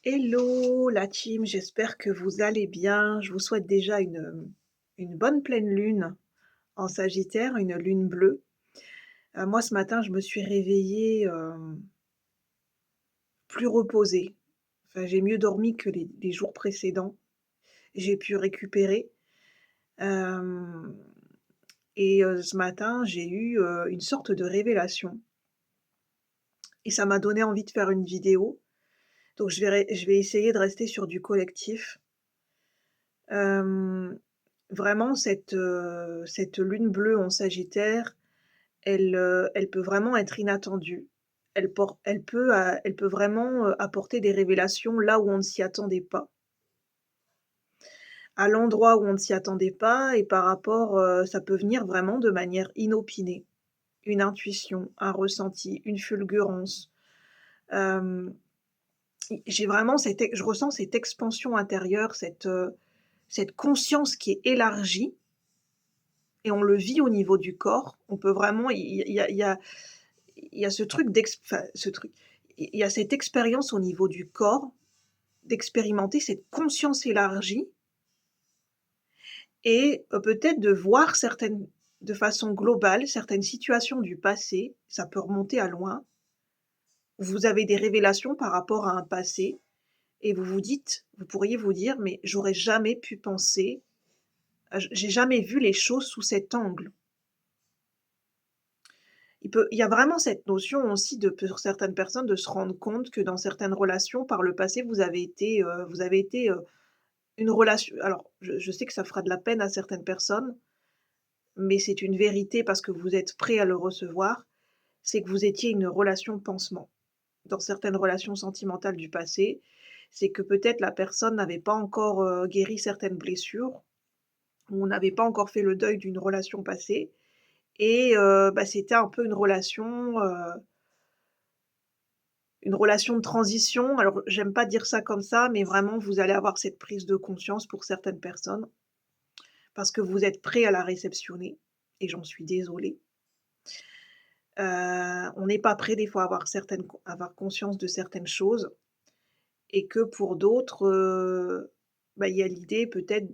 Hello la team, j'espère que vous allez bien. Je vous souhaite déjà une bonne pleine lune en Sagittaire, une lune bleue. Moi ce matin, je me suis réveillée, plus reposée. Enfin, j'ai mieux dormi que les jours précédents. J'ai pu récupérer, hem ce matin, j'ai eu, une sorte de révélation et ça m'a donné envie de faire une vidéo. Donc je vais essayer de rester sur du collectif. Hem Vraiment cette lune bleue en Sagittaire, elle peut vraiment être inattendue. Elle peut vraiment, apporter des révélations là où on ne s'y attendait pas, à l'endroit où on ne s'y attendait pas et par rapport, ça peut venir vraiment de manière inopinée. Une intuition, un ressenti, une fulgurance. Hem, j'ai vraiment je ressens cette expansion intérieure, cette conscience qui est élargie. Et on le vit au niveau du corps. On peut vraiment il y a ce truc enfin ce truc, il y a cette expérience au niveau du corps, d'expérimenter cette conscience élargie et peut-être de voir certaines de façon globale, certaines situations du passé, ça peut remonter à loin. Vous avez des révélations par rapport à un passé et vous pourriez vous dire: «Mais j'aurais jamais pu penser, j'ai jamais vu les choses sous cet angle». Il y a vraiment cette notion aussi de pour certaines personnes de se rendre compte que dans certaines relations par le passé, vous avez été, une relation alors je sais que ça fera de la peine à certaines personnes, mais c'est une vérité parce que vous êtes prêts à le recevoir, c'est que vous étiez une relation pansement. Dans certaines relations sentimentales du passé, c'est que peut-être la personne n'avait pas encore, guéri certaines blessures ou n'avait pas encore fait le deuil d'une relation passée et bah, c'était un peu une relation de transition. Alors, j'aime pas dire ça comme ça, mais vraiment, vous allez avoir cette prise de conscience pour certaines personnes, parce que vous êtes prêts à la réceptionner et j'en suis désolée. On n'est pas prêt des fois à avoir conscience de certaines choses et que pour d'autres, bah, il y a l'idée peut-être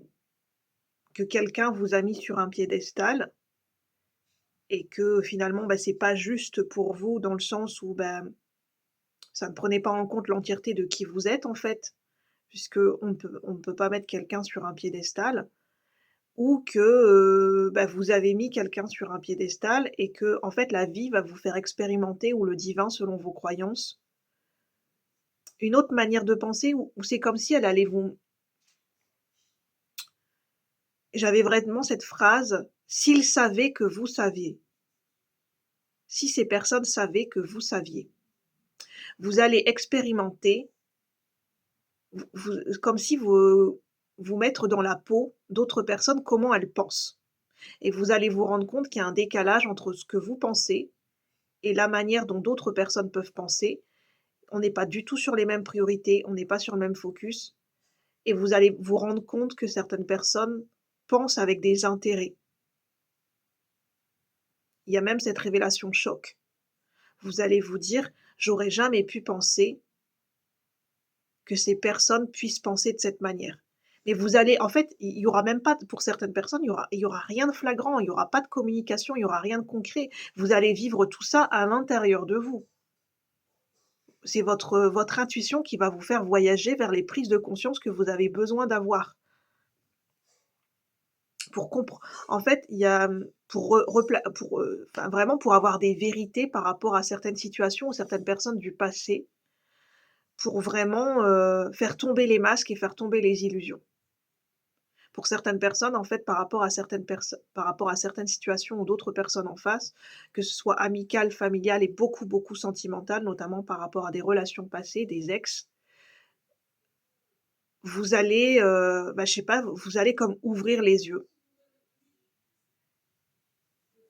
que quelqu'un vous a mis sur un piédestal et que finalement, bah, c'est pas juste pour vous dans le sens où, bah, ça ne prenait pas en compte l'entièreté de qui vous êtes, en fait. On ne peut pas mettre quelqu'un sur un piédestal ou que, bah, vous avez mis quelqu'un sur un piédestal et que en fait, la vie va vous faire expérimenter ou le divin selon vos croyances, une autre manière de penser où c'est comme si elle allait vous j'avais vraiment cette phrase: «S'ils savaient que vous saviez, si ces personnes savaient que vous saviez». Vous allez expérimenter, vous comme si vous mettre dans la peau d'autres personnes, comment elles pensent. Et vous allez vous rendre compte qu'il y a un décalage entre ce que vous pensez et la manière dont d'autres personnes peuvent penser. On n'est pas du tout sur les mêmes priorités, on n'est pas sur le même focus et vous allez vous rendre compte que certaines personnes pensent avec des intérêts. Il y a même cette révélation choc. Vous allez vous dire: «J'aurais jamais pu penser que ces personnes puissent penser de cette manière». Mais vous allez en fait, il y aura même pas pour certaines personnes, il y aura rien de flagrant, il y aura pas de communication, il y aura rien de concret. Vous allez vivre tout ça à l'intérieur de vous. C'est votre intuition qui va vous faire voyager vers les prises de conscience que vous avez besoin d'avoir. Pour compre En fait, il y a, pour re repla pour, enfin vraiment pour avoir des vérités par rapport à certaines situations ou certaines personnes du passé, pour vraiment, faire tomber les masques et faire tomber les illusions. Pour certaines personnes, en fait, par rapport à certaines situations ou d'autres personnes en face, que ce soit amicales, familiales et beaucoup, beaucoup sentimentales, notamment par rapport à des relations passées, des ex, vous allez, bah, je sais pas, vous allez comme ouvrir les yeux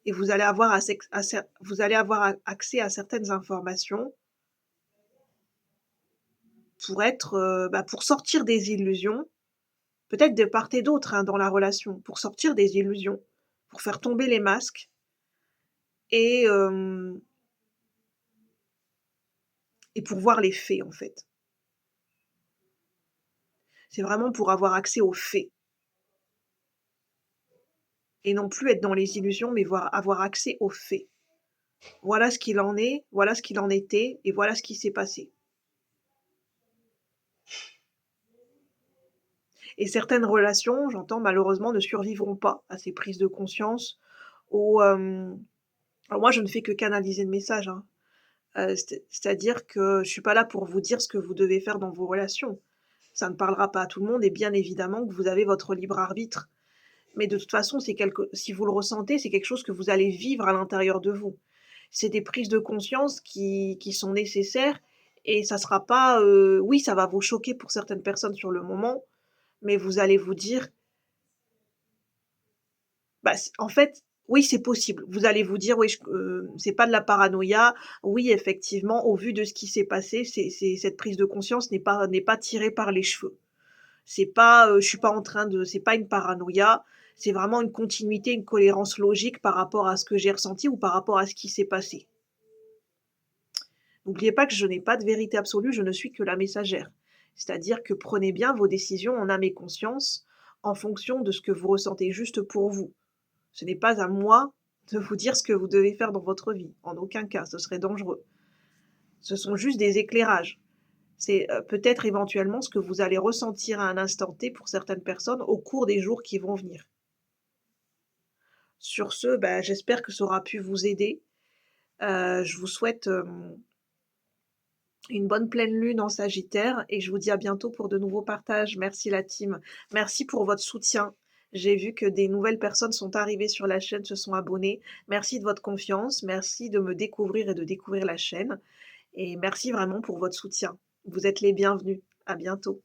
et vous allez avoir à sex à cer vous allez avoir a accès à certaines informations pour être, bah, pour sortir des illusions, peut-être de part et d'autre, hein, dans la relation, pour sortir des illusions, pour faire tomber les masques et hem et pour voir les faits, en fait. C'est vraiment pour avoir accès aux faits et non plus être dans les illusions, mais voir avoir accès aux faits. Voilà ce qu'il en est, voilà ce qu'il en était et voilà ce qui s'est passé. Et certaines relations, j'entends malheureusement, ne survivront pas à ces prises de conscience ou, alors moi je ne fais que canaliser le message, hein. C'est-à-dire que je suis pas là pour vous dire ce que vous devez faire dans vos relations. Ça ne parlera pas à tout le monde et bien évidemment que vous avez votre libre arbitre. Mais de toute façon, c'est quelque si vous le ressentez, c'est quelque chose que vous allez vivre à l'intérieur de vous. C'est des prises de conscience qui sont nécessaires et ça sera pas, oui, ça va vous choquer pour certaines personnes sur le moment, mais vous allez vous dire: «Bah, c en fait, oui, c'est possible». Vous allez vous dire: «Oui, c'est pas de la paranoïa. Oui, effectivement, au vu de ce qui s'est passé, c'est cette prise de conscience n'est pas tirée par les cheveux». C'est pas, je suis pas en train de c'est pas une paranoïa, c'est vraiment une continuité, une cohérence logique par rapport à ce que j'ai ressenti ou par rapport à ce qui s'est passé. N'oubliez pas que je n'ai pas de vérité absolue, je ne suis que la messagère. C'est-à-dire que prenez bien vos décisions en âme et conscience, en fonction de ce que vous ressentez juste pour vous. Ce n'est pas à moi de vous dire ce que vous devez faire dans votre vie, en aucun cas, ce serait dangereux. Ce sont juste des éclairages. C'est, peut-être éventuellement ce que vous allez ressentir à un instant T pour certaines personnes au cours des jours qui vont venir. Sur ce, bah, j'espère que ça aura pu vous aider. Je vous souhaite, une bonne pleine lune en Sagittaire et je vous dis à bientôt pour de nouveaux partages. Merci la team. Merci pour votre soutien. J'ai vu que des nouvelles personnes sont arrivées sur la chaîne, se sont abonnées. Merci de votre confiance, merci de me découvrir et de découvrir la chaîne et merci vraiment pour votre soutien. Vous êtes les bienvenus. À bientôt.